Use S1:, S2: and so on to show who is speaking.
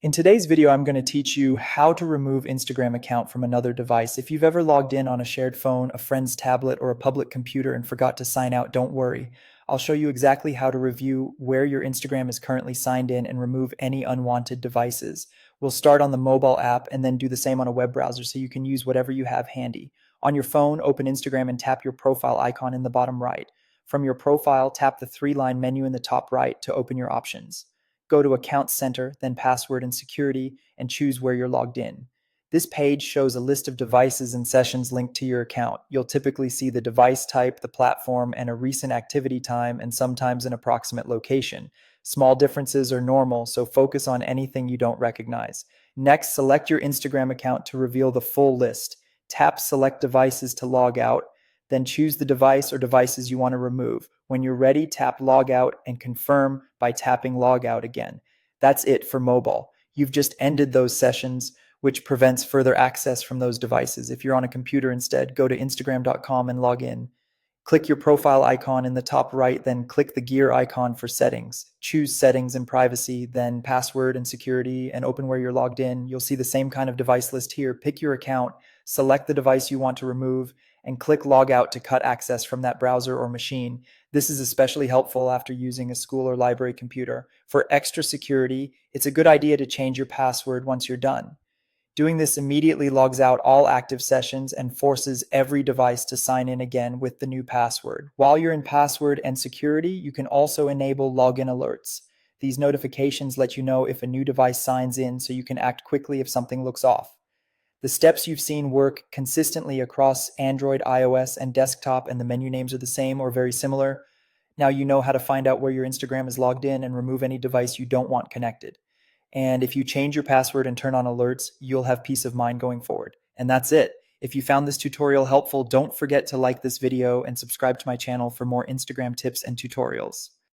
S1: In today's video, I'm going to teach you how to remove Instagram account from another device. If you've ever logged in on a shared phone, a friend's tablet, or a public computer and forgot to sign out, don't worry. I'll show you exactly how to review where your Instagram is currently signed in and remove any unwanted devices. We'll start on the mobile app and then do the same on a web browser so you can use whatever you have handy. On your phone, open Instagram and tap your profile icon in the bottom right. From your profile, tap the three-line menu in the top right to open your options. Go to Account Center, then Password and Security, and choose where you're logged in. This page shows a list of devices and sessions linked to your account. You'll typically see the device type, the platform, and a recent activity time, and sometimes an approximate location. Small differences are normal, so focus on anything you don't recognize. Next, select your Instagram account to reveal the full list. Tap Select Devices to log out, then choose the device or devices you want to remove. When you're ready, tap Log Out and confirm by tapping Log Out again. That's it for mobile. You've just ended those sessions, which prevents further access from those devices. If you're on a computer instead, go to Instagram.com and log in. Click your profile icon in the top right, then click the gear icon for settings. Choose settings and privacy, then password and security, and open where you're logged in. You'll see the same kind of device list here. Pick your account, select the device you want to remove, and click log out to cut access from that browser or machine. This is especially helpful after using a school or library computer. For extra security, it's a good idea to change your password once you're done. Doing this immediately logs out all active sessions and forces every device to sign in again with the new password. While you're in password and security, you can also enable login alerts. These notifications let you know if a new device signs in so you can act quickly if something looks off. The steps you've seen work consistently across Android, iOS, and desktop, and the menu names are the same or very similar. Now you know how to find out where your Instagram is logged in and remove any device you don't want connected. And if you change your password and turn on alerts, you'll have peace of mind going forward. And that's it. If you found this tutorial helpful, don't forget to like this video and subscribe to my channel for more Instagram tips and tutorials.